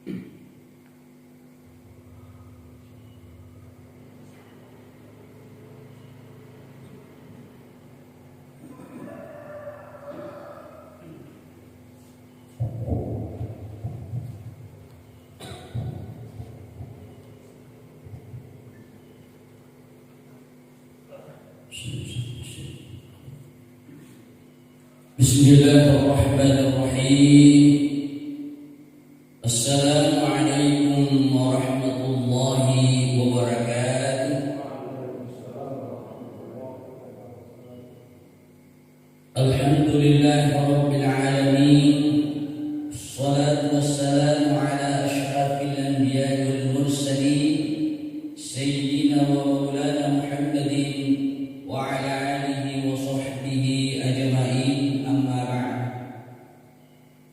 Bismillahirrahmanirrahim. Assalamualaikum warahmatullahi wabarakatuh. Alhamdulillahi rabbil alamin. Assalatu wassalamu ala asyrafil anbiya'i wal mursalin sayyidina wa maulana Muhammadin wa ala alihi wa sahbihi ajma'in. Amma ba'd.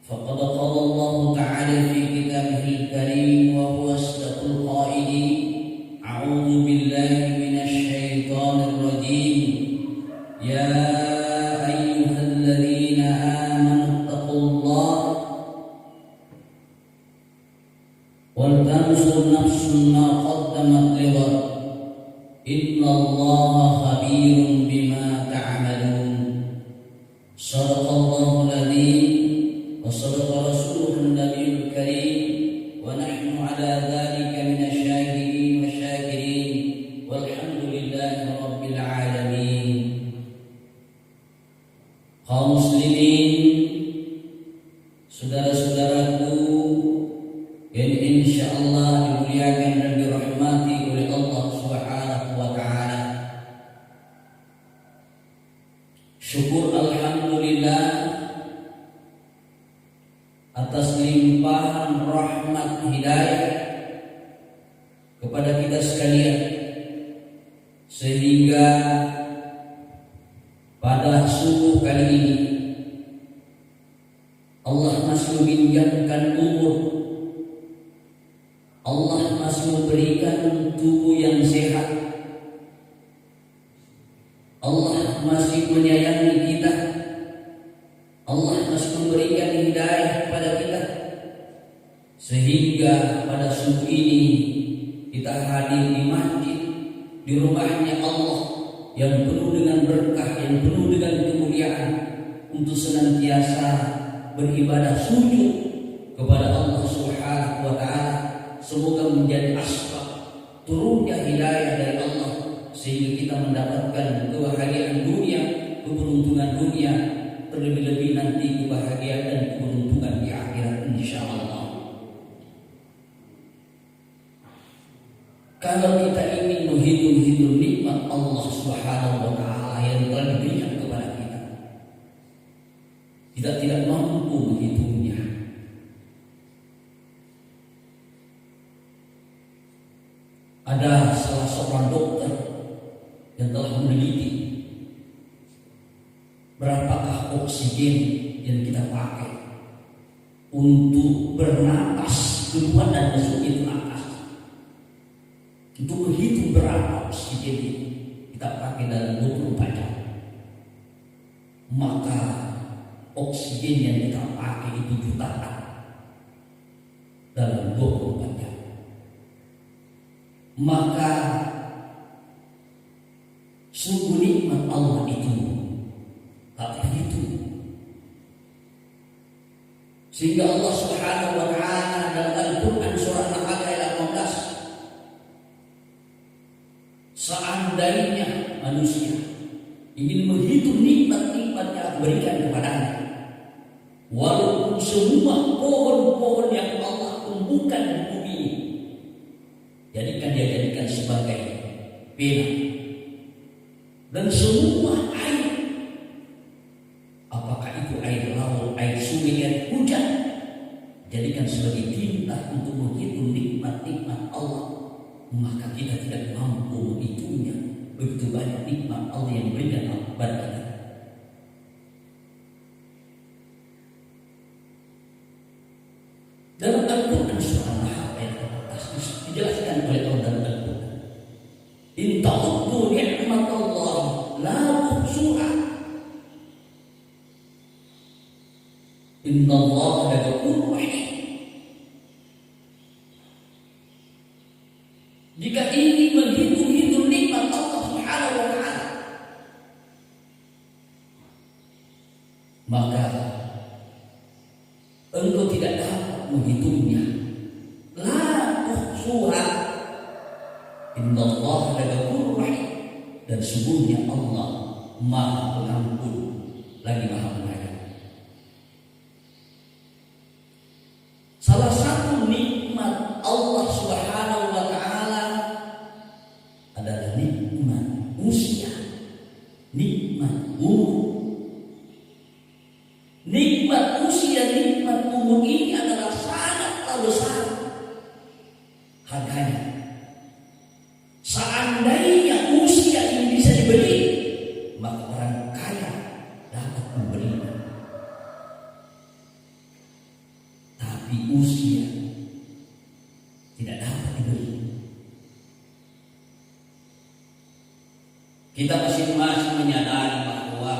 Faqad qala Allah ta'ala fi kitabihil karim wa huwa asdaqul qailin. A'udzu billahi minasy syaithanir rajim. Ya ayyuhalladzina amanu taqullaha wal tanzur nafsun ma qaddamat lighad. Innallaha khabirun bima ta'malun. Shadaqallahul adzim wa shadaqa rasuluhun nabiyul karim wa nahnu ala dzalika minasyahidin wa syakirin walhamdulillahi rabbil alamin. Kaum muslimin, saudara-saudaraku yang insyaallah dimuliakan dan dirahmati oleh Allah Subhanahu wa taala. Syukur alhamdulillah atas limpahan rahmat hidayah kepada kita sekalian, sehingga pada subuh kali ini Allah masih meminjamkan umur, Allah masih memberikan tubuh yang sehat, Allah masih menyayangi kita, Allah masih memberikan hidayah kepada kita, sehingga pada subuh ini kita hadir di masjid, di rumahnya Allah yang penuh dengan berkah, yang penuh dengan kemuliaan, untuk senantiasa beribadah sujud kepada Allah Subhanahu wa taala. Semoga menjadi asbab turunnya hidayah dari Allah, sehingga kita mendapatkan kebahagiaan dunia, keberuntungan dunia, terlebih-lebih nanti kebahagiaan dan keberuntungan di akhirat insyaallah. Kalau kita ingin menghitung nikmat Allah Subhanahu wa taala yang telah diberikan kepada kita tidak mampu menghitungnya. Ada salah seorang dokter yang telah meneliti berapakah oksigen yang kita pakai untuk bernapas, keluar dan masuk itu napas. Untuk menghitung berapa oksigen kita pakai dalam 24 jam, maka oksigen yang kita pakai itu jutaan dalam 24 jam. Maka sungguh nikmat Allah itu tak terhitung. Sehingga Allah Subhanahu wa taala dalam Al-Qur'an surah Al-Nahl ayat 18, seandainya manusia ingin menghitung nikmat-nikmat yang berikan kepadanya, walaupun semua pohon-pohon yang Allah tumbuhkan di bumi ini, jadikan sebagai pena, dan semua air, apakah itu air laut, air sungai, air hujan, jadikan sebagai tinta untuk menghitung nikmat-nikmat Allah, maka kita tidak mampu menghitungnya. Begitu banyak nikmat Allah yang berikan kepada kita. Dalam Al-Quran surah An-Nahl ayat 14 dijelaskan oleh Allah dalam Al-Quran, in ta'uddu ni'matallah la tuhsuha innallaha laghafurur rahim. engkau tidak dapat menghitungnya. La tuhsuha innallaha laghafurur rahim. Dan sungguhnya Allah Maha Pengampun lagi Maha Penyayang. Salah satu nikmat Allah Subhanahu wa taala adalah nikmat usia, nikmat umur. Nikmat usia, nikmat umur ini adalah sangatlah besar harganya. Seandainya usia ini bisa dibeli, maka orang kaya dapat membelinya. Tapi usia tidak dapat dibeli. Kita masing-masing menyadari bahwa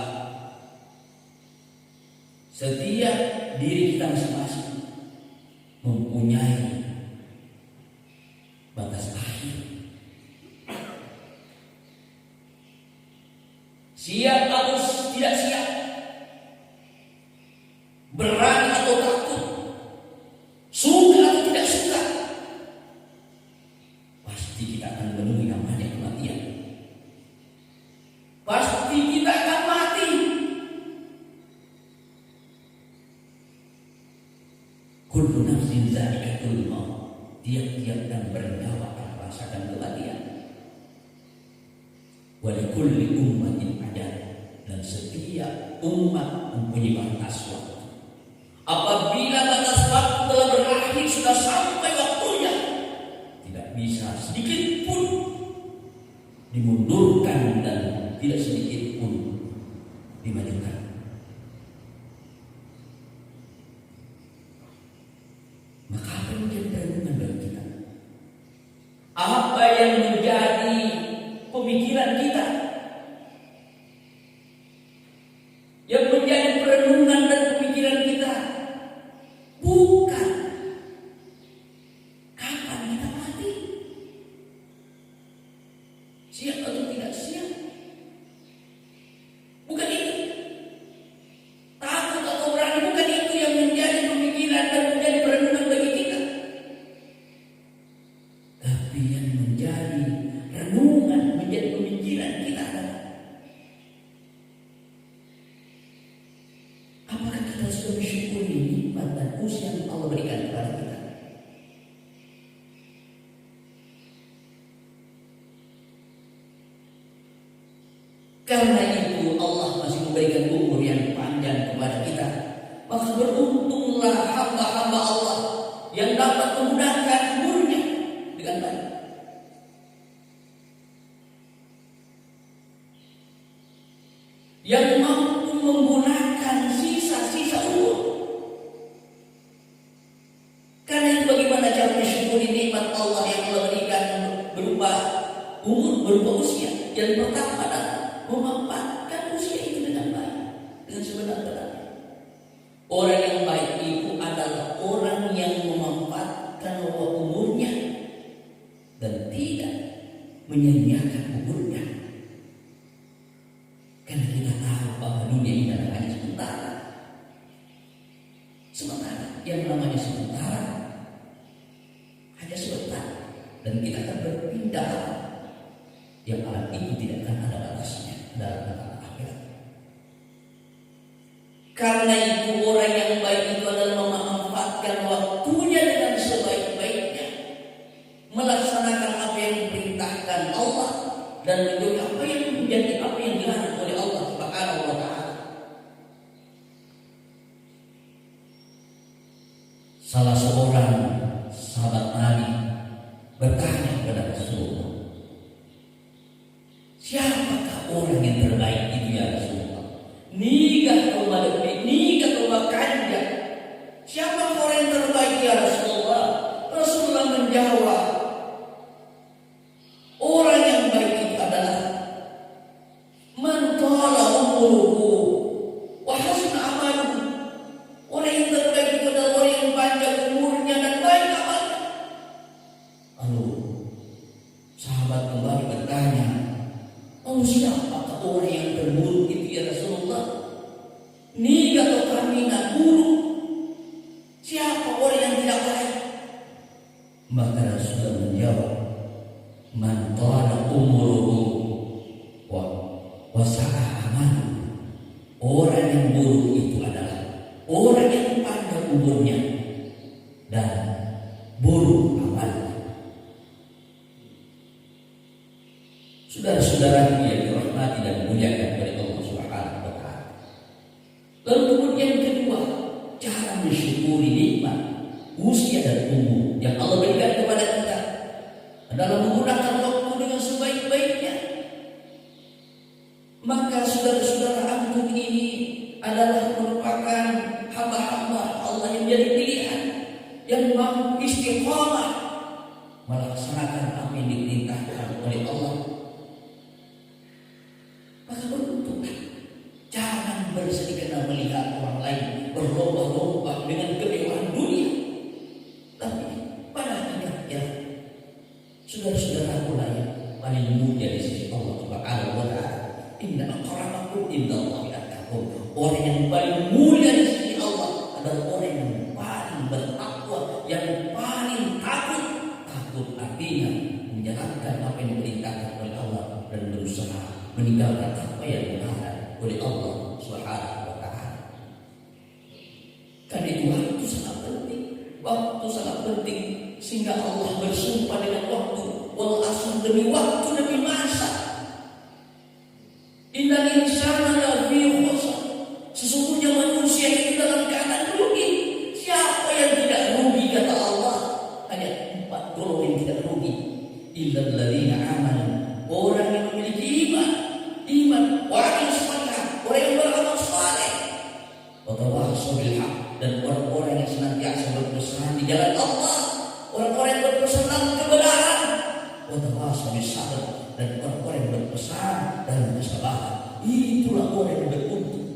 setiap diri kita masing-masing mempunyai batas akhir. Siap atau tidak siap, berani atau takut, suka atau tidak suka, pasti kita akan menemui namanya kematian. Pasti kita akan mati. Kullu nafsin dha'iqatul maut. Tiap-tiap yang bernyawa akan merasakan kematian. Wa likulli ummatin ajal. Dan setiap umat mempunyai batas waktu. Apabila batas waktu telah berakhir, sudah sampai waktunya, tidak bisa sedikit pun dimundurkan dan tidak sedikit pun dimajukan. Maka apa yang menjadi perenungan bagi kita? Apa yang menjadi pemikiran kita? Yang menjadi perenungan dan pemikiran kita bukan kapan kita mati, siap atau tidak siap. Bukan itu. Takut atau berani, bukan itu yang menjadi pemikiran dan menjadi perenungan bagi kita. Tapi yang menjadi renungan, menjadi pemikiran kita adalah apakah kita sudah bersyukuri nikmat dan usia yang Allah berikan kepada kita? Karena itu Allah masih memberikan umur yang panjang kepada kita. Maka beruntunglah hamba-hamba Allah yang dapat menggunakan umurnya dengan baik. Yang mampu menggunakan sisa-sisa umur. Karena itu bagaimana cara mensyukuri nikmat Allah yang Allah berikan berupa umur, berupa usia. Yang pertama adalah memanfaatkan usia itu dengan baik, dengan sebenar-benarnya. Orang yang baik itu adalah orang yang memanfaatkan umurnya dan tidak menyia-nyiakan umurnya. Karena kita tahu bahwa dunia ini adalah hanya sementara. Sementara, yang namanya sementara hanya sebentar, dan kita akan berpindah. Yang alam itu tidak akan ada batasnya dalam alam akhirat. Karena itu orang yang baik itu adalah memanfaatkan waktunya dengan sebaik-baiknya, melaksanakan apa yang diperintahkan Allah dan menjauhi apa yang menjadi apa yang dilarang oleh Allah Subhanahu wa taala. Salah seorang sahabat Nabi bertanya kepada Rasulullah, siapakah orang yang terbaik itu ya Rasulullah? Nikah kau malami, nikah kau makanja. Siapa orang yang terbaik ya Rasulullah? Rasulullah menjawab, orang yang baik itu adalah man tala umruhu wa hasuna amaluhu. Orang yang terbaik itu adalah orang yang panjang umurnya dan baik amalnya. Lalu sahabat kembali bertanya, siapakah orang yang terburuk itu ya Rasulullah? Nikah atau kami nak buruk? umurnya dan buruk amalnya. Saudara-saudara yang dirahmati dan dimuliakan oleh Allah Subhanahu wa taala. Lalu kemudian kedua, cara mensyukuri nikmat usia dan umur yang Allah berikan kepada kita adalah menggunakan waktu dengan sebaik-baiknya. Maka saudara-saudara, antum ini adalah merupakan hamba-hamba Allah yang menjadi pilihan, yang mampu istiqamah melaksanakan apa yang diperintahkan oleh Allah. Maka beruntunglah, jangan bersedih karena melihat orang lain berlomba-lomba dengan kemewahan dunia. Tapi pada hakikatnya saudara-saudara yang paling mulia di sisi Allah Subhanahu wa taala, inna akramakum indallahi atqakum. Orang yang paling mulia di sisi Allah adalah orang yang paling bertakwa, yang paling takut artinya menjalankan apa yang diperintahkan oleh Allah dan berusaha meninggalkan apa yang dilarang oleh Allah Subhanahu wa taala. Karena itu waktu sangat penting. Waktu sangat penting sehingga Allah bersumpah dengan waktu. Wal asr, demi waktu, demi masa. Innal insana lafi khusr. Sesungguhnya manusia itu dalam keadaan rugi. Siapa yang tidak rugi kata Allah? Hanya 4 golongan yang tidak rugi. Illal ladzina amanu. Orang yang memiliki iman, wa amilus shalihat, orang yang beramal saleh, wa tawassaw bil haq, dan orang-orang yang senantiasa berpesan di jalan Allah, orang-orang yang berpesan dalam kebenaran, wa tawassaw bis sabr, dan orang-orang yang berpesan dalam kesabaran. Itulah orang yang beruntung.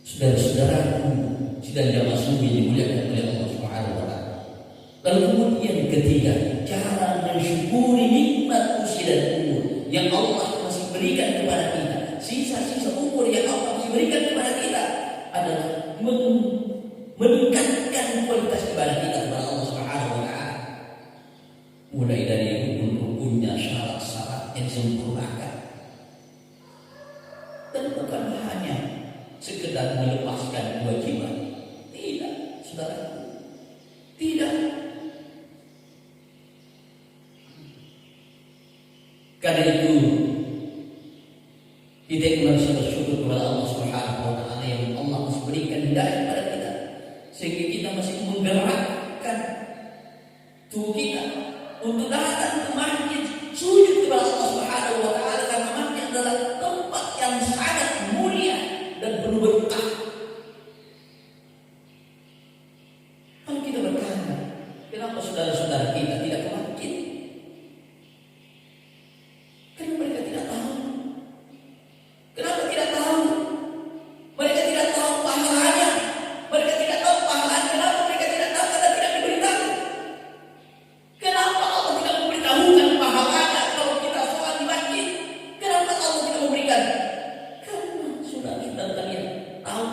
Saudara-saudaraku, sidang jamaah subuh dimuliakan oleh Allah Subhanahu wa taala. Lalu kemudian ketiga, cara mensyukuri nikmat usia dan umur yang Allah masih berikan kepada kita, sisa-sisa umur yang Allah masih berikan kepada kita adalah meningkatkan kualitas ibadah kita kepada Allah Subhanahu wa taala. Mulai dari rukun-rukunnya, syarat-syarat yang disempurnakan. Dan bukan hanya sekedar melepaskan kewajiban. Tidak, saudara. Tidak. Karena itu kita harus bersyukur kepada Allah Subhanahu wa taala yang Allah masih berikan hidayah kepada kita, sehingga kita masih menggerakkan tubuh kita untuk datang ke masjid, sujud kepada Allah Subhanahu wa taala, karena masjid adalah tempat yang sangat mulia dan penuh berkah. Kalau kita bertanya, kenapa saudara-saudara kita tidak ke masjid? Karena mereka tidak tahu. Kenapa tidak tahu? Mereka tidak tahu pahalanya. Mereka tidak tahu pahalanya. Kenapa mereka tidak tahu? Karena tidak diberitahu. Kenapa Allah tidak memberitahukan pahalanya kalau kita sholat di masjid? Kenapa Allah tidak memberikan? Karena saudara-saudara kalian tahu.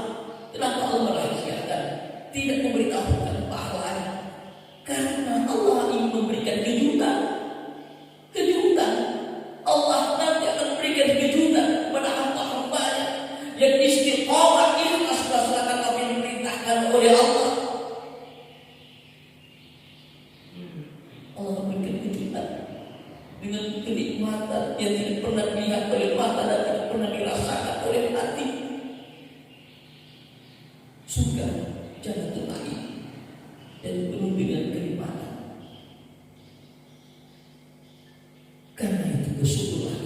Kenapa Allah merahasiakan, tidak memberitahukan pahalanya? Karena Allah ingin memberikan kejutan. Allah nanti akan memberikan kejutan kepada hamba-hambanya yang istiqomah ikhlas melaksanakan apa yang diperintahkan oleh Allah. Allah memberikan kejutan dengan kenikmatan yang tidak pernah dilihat oleh mata dan tidak pernah dirasakan oleh hati. Surga jannatul na'im dan penuh dengan kenikmatan. Karena itu bersyukurlah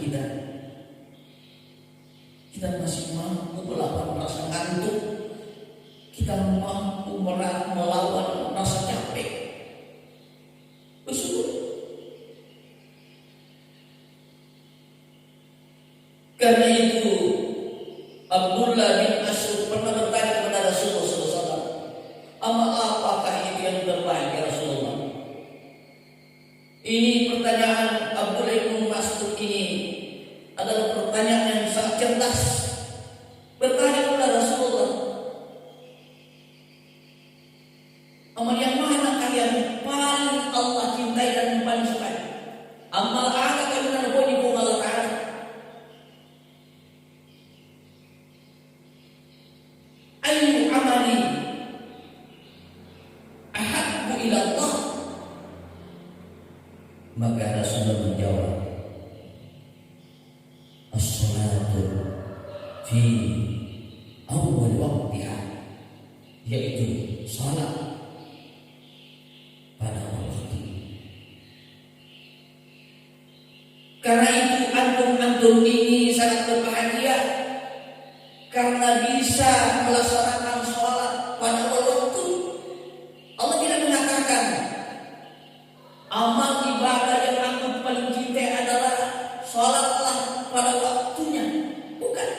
kita masih mampu melawan rasa ngantuk, kita mampu melawan rasa capek. Bersyukur. Karena itu Abdullah bin Mas'ud pernah bertanya kepada Rasulullah SAW, apakah itu yang terbaik ya Rasulullah? Ini pertanyaan Abdullah bin Mas'ud ini adalah pertanyaan yang sangat cerdas. Bertanya kepada Rasulullah, amal yang manakah yang paling Allah cintai dan paling suka? Amal apa yang Allah Allah Ta'ala? Ayu amali ahabbu ila Allah, maka Rasulullah menjawab, as-salatu fi awal waqtiha, yaitu salat pada waktu. Karena itu antum ini sangat berbahagia karena bisa melaksanakan sholat pada waktu. Allah tidak mengatakan amal ibadah yang antum paling cintai adalah sholatlah pada waktunya. Bukan.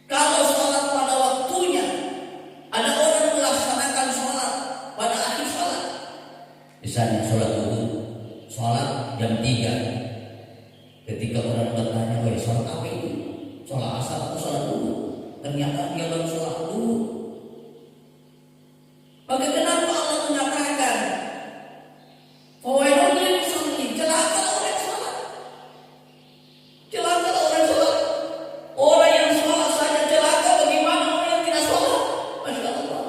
Kalau sholat pada waktunya, ada orang melaksanakan sholat pada akhir sholat. Misalnya sholat dulu, sholat jam 3. Ketika orang bertanya, woi sholat apa itu? Sholat asar atau sholat dulu? Ternyata dia baru sholat dulu. Maka kenapa Allah mengatakan fawailun lil musallin, celaka orang sholat. Celaka orang sholat. Orang yang sholat saja celaka, bagaimana orang yang tidak sholat? Masya Allah.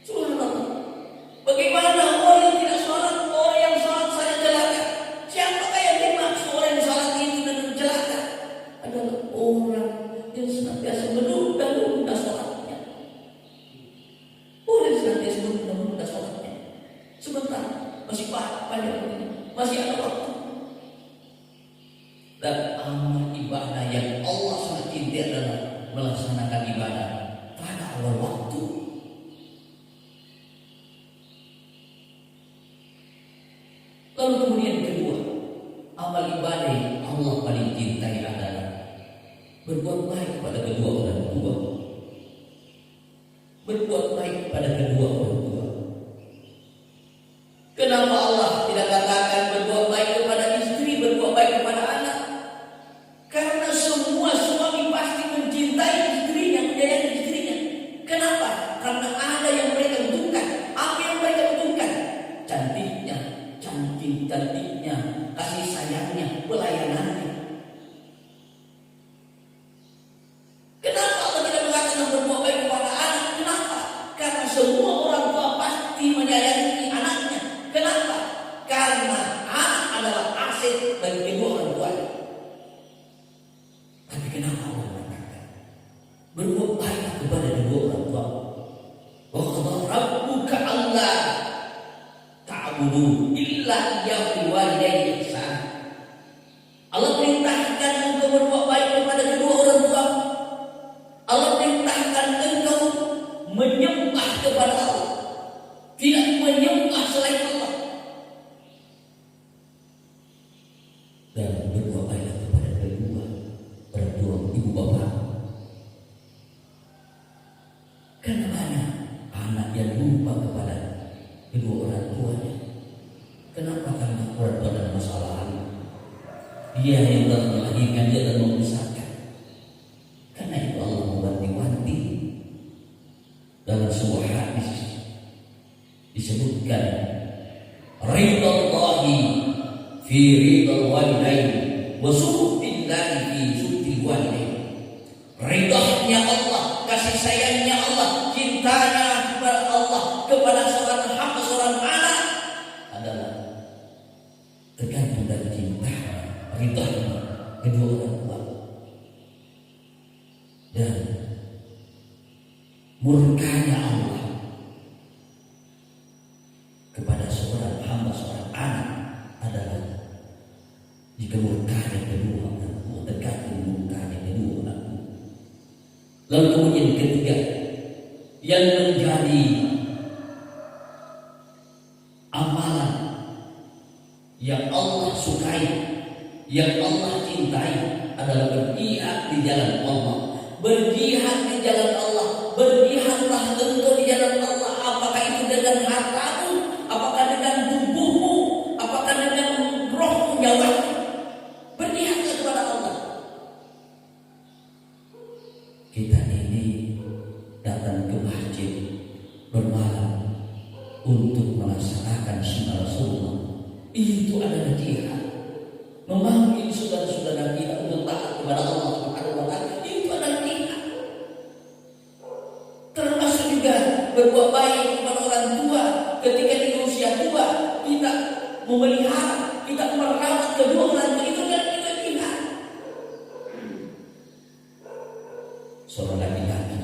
Subhanallah. Bagaimana orang yang tidak sholat, orang yang sholat saja celaka? Siapakah yang dimaksud orang yang sholat itu dengan celaka? Adalah orang yang senantiasa menunda sholatnya. Orang yang senantiasa menunda sholatnya. Sebentar, masih panjang ini, masih ada waktu. Dan amal ibadah yang Allah sangat cintai adalah melaksanakan ibadah pada awal waktu. Lalu kemudian kedua, amal ibadah yang Allah paling cintai adalah berbuat baik pada kedua orang tua. Berbuat baik pada kedua orang tua. Kenapa Allah tidak katakan berbuat baik kepada istri, berbuat baik kepada anak? Karena semua suami pasti mencintai istrinya, menyayangi istrinya. Kenapa? Karena ada yang mereka butuhkan. Apa yang mereka butuhkan? Cantiknya, cantiknya, kasih sayangnya, pelayanannya. Kenapa Allah tidak mengatakan berbuat baik kepada anak? Kenapa? Karena semua orang tua pasti menyayangi anaknya. Kenapa? Karena anak adalah aset bagi kedua orang tua. Tapi kenapa Allah mengatakan berbuat baik kepada kedua orang tua? Wa qadha rabbuka alla ta'budu illa iyyahu wa ilayhi ihsan. Allah perintahkan untuk berbuat baik kepada kedua orang tua. Allah perintahkan engkau menyembah kepada Allah, tidak menyembah selain Allah, dan berbuat baik kepada kedua orang tua, ibu bapak. Karena banyak anak yang lupa kepada kedua orang tuanya. Kenapa? Karena orang tua dalam masalah lalu. Dia yang telah melahirkan, dia telah membesarkan. Karena itu Allah mewanti-wanti dalam sebuah hadis disebutkan ridallahi fi ridal walidain wa sukhtillahi fi sukhtil walidain. Ridahnya Allah, kasih sayangnya Allah, cintanya kepada Allah kepada seorang hamba, seorang anak adalah tergantung dari cinta, ridahnya kedua orang tua. Dan murkanya Allah kepada seorang hamba, seorang anak adalah jika murkanya kedua orang tua, tergantung murkanya kedua orang tua. Lalu kemudian ketiga, yang menjadi amalan yang Allah sukai, yang Allah cintai adalah berjihad di jalan Allah. Berjihad di jalan Allah. Berjihadlah engkau di jalan Allah. Apakah itu dengan hartamu, apakah dengan tubuhmu, apakah dengan rohmu, nyawamu. Berjihadlah kepada Allah. Kita ini datang ke masjid bermalam untuk melaksanakan sunnah Rasulullah. Itu adalah jihad. Memanggil saudara-saudara kita untuk taat kepada Allah Subhanahu wa taala, itu adalah jihad. berbuat baik kepada orang tua ketika di usia tua, kita memelihara, kita merawat kedua orang tua itu dan kita lihat. Seorang laki-laki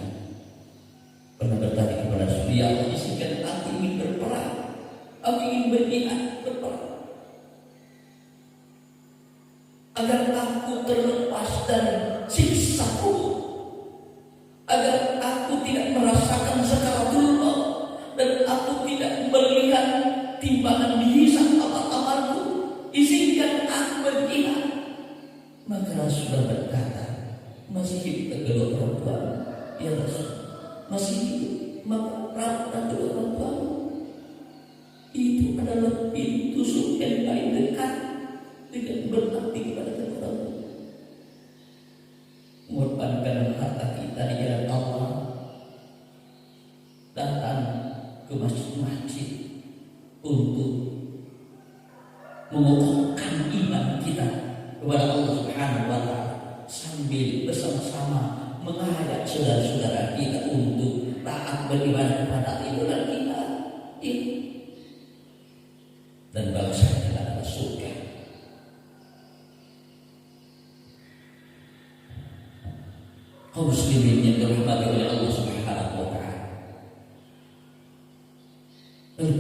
pernah bertanya kepada Rasulullah, izinkan aku ingin berperang, aku ingin berjihad berperang, agar aku terlepas dari siksa kubur, agar aku tidak merasakan sakaratul maut dan aku tidak melihat timbangan dihisab amal-amalku. Izinkan aku berjihad. Maka Rasulullah berkata, masih hidup kedua orang tua, ya Rasul, masih hidup, maka rawatlah kedua orang tua. Itu adalah pintu surga yang paling dekat dengan berbakti kepada kedua orang tua. Mengorbankan harta kita di jalan Allah, datang ke masjid-masjid untuk mengukuhkan iman kita kepada Allah Subhanahu wa Ta'ala, sambil bersama-sama mengajak saudara-saudara kita untuk taat beribadah kepada idola kita itu, dan bangsa kita adalah surga. Kaum muslimin yang dirahmati oleh Allah Subhanahu wa Ta'ala,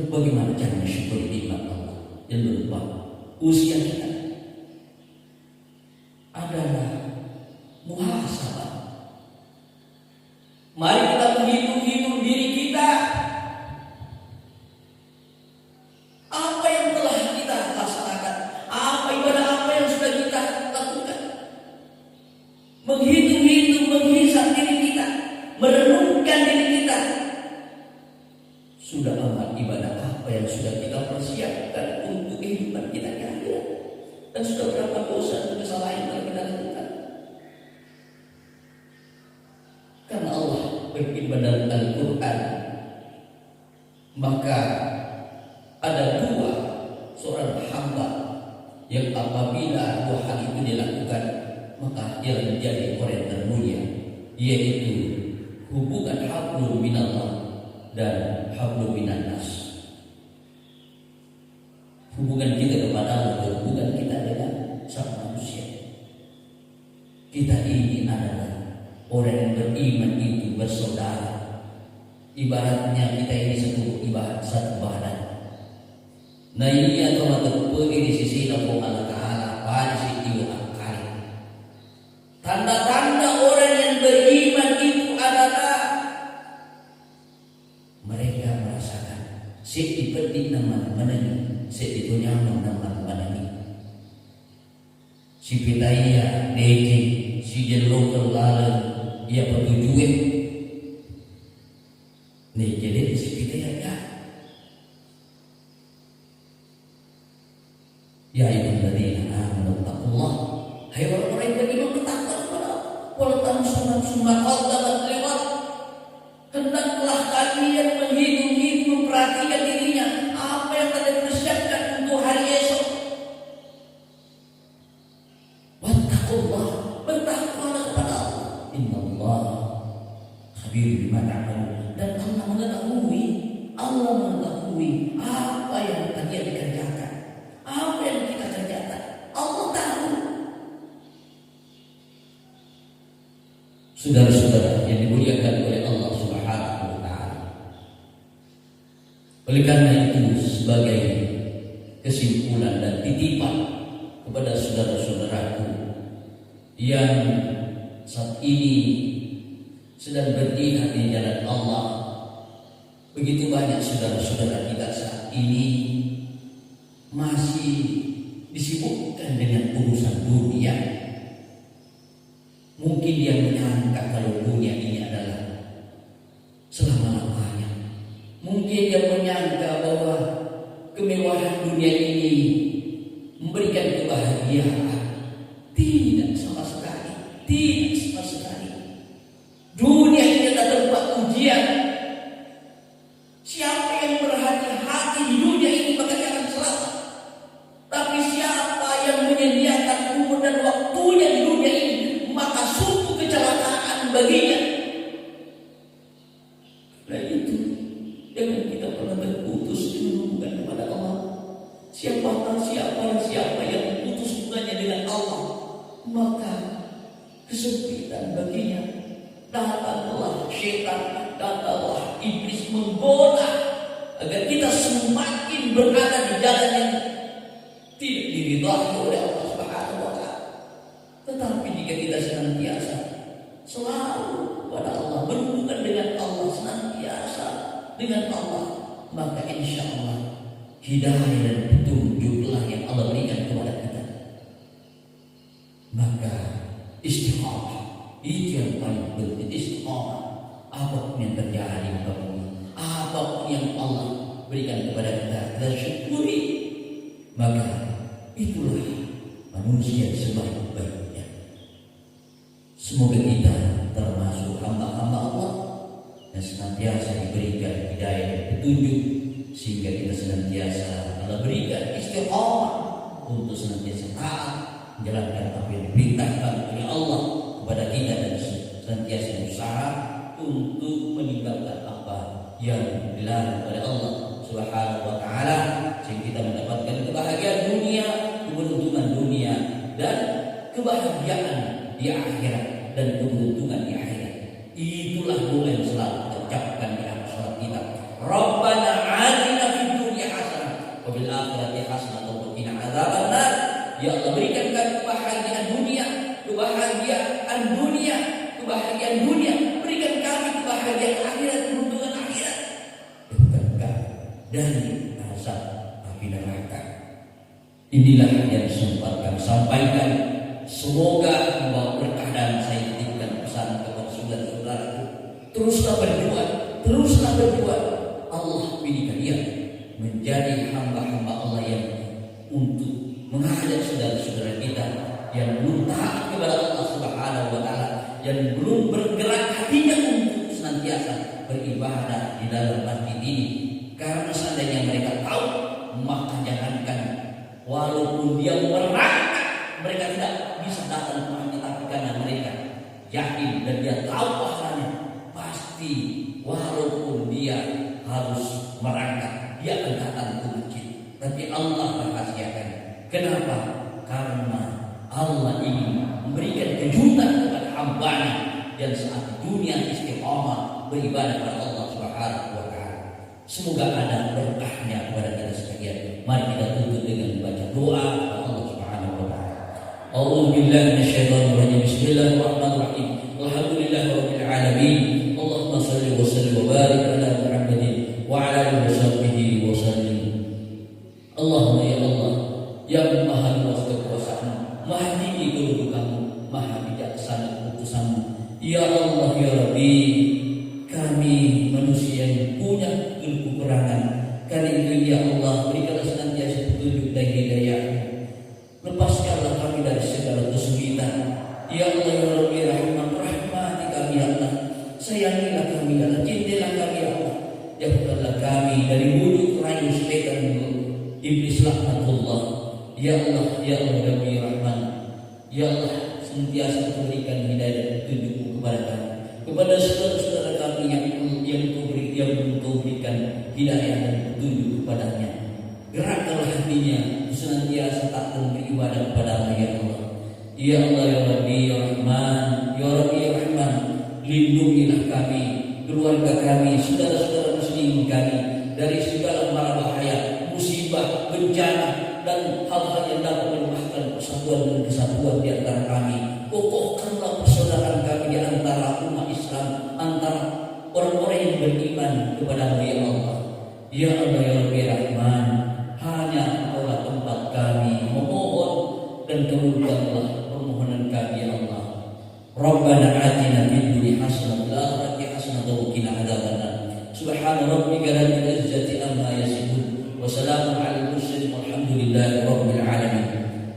bagaimana cara mensyukuri nikmat Allah yang berupa usia kita adalah muhasabah. Mari kita menghitung diri kita, apa yang telah kita laksanakan, apa ibadah apa yang sudah kita lakukan. Menghitung, menghisap diri kita, merenungkan diri kita. Sudah amat ibadah apa yang sudah kita persiapkan untuk kehidupan kita di akhirat, dan sudah berapa dosa dan kesalahan yang telah kita lakukan. Karena Allah berfirman dalam Al-Quran, maka ada dua seorang hamba yang apabila dua hal itu dilakukan, maka dia menjadi orang yang termulia, yaitu hubungan hablum minallah dan hablum minannas. Hubungan kita kepada Allah dan hubungan kita dengan sama manusia. Kita ini adalah orang yang beriman itu bersaudara. Ibaratnya kita ini satu badan. Nah ini adalah terpilih di sisi Allah Ta'ala pada sisi akal. Tanda-tanda orang yang beriman itu adalah mereka merasakan si ibadik nama manani, si itu nyaman nama manani, si pitaya neji, si jelok terlalu ia bertujuan nih jadi si pitaya ya ayuhal ladzina amanu taqullah, hai orang-orang yang beriman bertakwa kepada Allah, wala tansunan qaddamat lewat. Hendaklah kalian menghitung memperhatikan dirinya, apa yang kalian persiapkan untuk hari esok. Wattaqullah, bertakwalah kepada Allah. Innallah khabirun bima ta'malun, dan Allah mengetahui apa yang kalian kerjakan, apa yang kita kerjakan. Allah tahu. Saudara-saudara yang dimuliakan oleh Allah Subhanahu wa Ta'ala, oleh karena itu sebagai kesimpulan dan titipan kepada saudara-saudaraku yang saat ini sedang berjihad di jalan Allah, begitu banyak saudara-saudara kita saat ini masih disibukkan dengan urusan dunia. Mungkin dia menyangka kalau dunia ini adalah selama-lamanya. Mungkin dia menyangka bahwa kemewahan dunia ini memberikan kebahagiaan. Tidak sama sekali. Tidak sama sekali. Dunia ini adalah tempat ujian. Siapa yang berhati-hati di dunia ini maka dia akan selamat. Tapi siapa yang menyediakan umur dan waktunya di dunia ini, maka sungguh kecelakaan baginya. Nah itu Jangan kita pernah terputus dengan hubungan kepada Allah. Siapa yang putus hubungannya dengan Allah, maka kesempitan baginya. Datanglah syaitan, datanglah iblis menggoda agar kita semakin berada di jalan yang tidak diridhai oleh Allah Subhanahu wa taala. Tetapi jika kita senantiasa selalu kepada Allah, berhubungan dengan Allah, senantiasa dengan Allah, maka insya Allah hidayah dan petunjuklah yang Allah berikan kepada kita. Maka istiqamah itu yang paling penting. Istiqamah apapun yang terjadi, apapun yang Allah berikan kepada kita, kita syukuri. Maka itulah manusia sebaik-baiknya. Semoga kita termasuk hamba-hamba Allah yang senantiasa diberikan hidayah dan petunjuk, sehingga kita senantiasa Allah berikan istiqamah untuk senantiasa taat menjalankan apa yang diperintahkan oleh Allah kepada kita, dan senantiasa berusaha untuk meninggalkan apa yang dilarang oleh Allah Subhanahu wa taala, sehingga kita mendapatkan kebahagiaan dunia, keberuntungan dunia, dan kebahagiaan di akhirat dan keberuntungan di akhirat. Itulah doa yang selalu kita ucapkan di akhir salat kita. Rabbana atina fid dunya hasanah wa fil akhirati hasanah wa qina adzabannar. Ya Allah, berikan kami kebahagiaan dunia, berikan kami kebahagiaan akhirat, keberuntungan akhirat. Jauhkan kami dari azab api neraka. Inilah yang sempat kami sampaikan. Semoga membawa berkah, dan saya titipkan pesan kepada saudara-saudaraku. Teruslah berbuat. Allah pilih kalian menjadi hamba-hamba Allah yang untuk mengajak saudara-saudara kita yang belum taat kepada Allah Subhanahu wa taala, yang belum bergerak hatinya untuk senantiasa beribadah di dalam masjid ini. Karena seandainya mereka tahu, maka jangankan walaupun dia merangkak, mereka tidak bisa datang ke masjid. Tapi karena mereka yakin dan dia tahu pahalanya, pasti walaupun dia harus merangkak, dia akan datang ke masjid. Tapi Allah rahasiakan. Kenapa? Karena Allah ingin memberikan kejutan kepada hamba-Nya yang saat dunia istiqamah beribadah kepada Allah Subhanahu wa taala. Semoga ada berkahnya kepada kita sekalian. Mari kita tutup dengan membaca doa kepada Allah Subhanahu wa taala. A'udzu billahi minasyaitonir rajim. Bismillahirrahmanirrahim. Alhamdulillahirabbil alamin. Allahumma shalli wa sallim wa barik ala Muhammadin wa ala alihi washabbihi wa sallim. Allahumma ya Allah, yang maha luas kekuasaan, maha tinggi kedudukanmu, maha bijaksana keputusanmu. Ya Allah ya Rabbi, kami manusia yang punya kekurangan. Kali ini ya Allah, berikanlah senantiasa petunjuk dan hidayah. Lepaskanlah kami dari segala kesulitan. Ya Allah ya Rabbi, rahmati kami ya Allah. Sayangilah kami dan cintailah kami ya Allah. Jauhkanlah kami dari wujud rayu setan iblis laknatullah. Ya Allah ya Rabbi Rahman, ya Allah, senantiasa berikan hidayah dan petunjuk kepada kami, kepada saudara-saudara kami yang Engkau berikan hidayah dan petunjuk kepadanya. Gerakkanlah hatinya senantiasa taat beribadah kepada-Mu ya Allah. Ya Allah ya Rabbi ya Rahman, ya Rabbi ya Rahman, lindungilah kami, keluarga kami, saudara-saudara muslim kami dari segala mara bahaya, musibah, bencana, dan hal-hal yang dapat melemahkan persatuan dan kesatuan di antara kami. Kokohkanlah persaudaraan kami di antara umat Islam, antara orang-orang yang beriman kepada-Mu ya Allah. Ya Allah ya Rabbi Rahman, hanya Engkaulah tempat kami memohon, dan kabulkanlah permohonan kami ya Allah. Rabbana atina fid dunya hasanah wa fil akhirati hasanah wa qina adzabannar. Subhana rabbika rabbil izzati amma yasifun wa salamun 'alal mursalin walhamdulillahi rabbil alamin.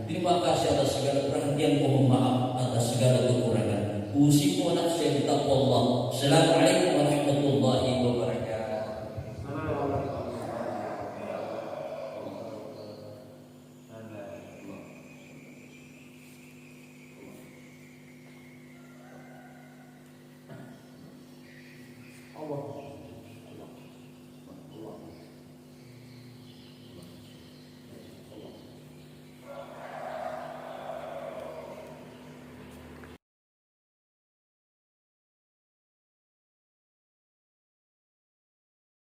Terima kasih atas segala perhatian, mohon maaf atas segala kekurangan. Usikum wa nafsi bi taqwallah. Assalamualaikum warahmatullahi wabarakatuh. Allah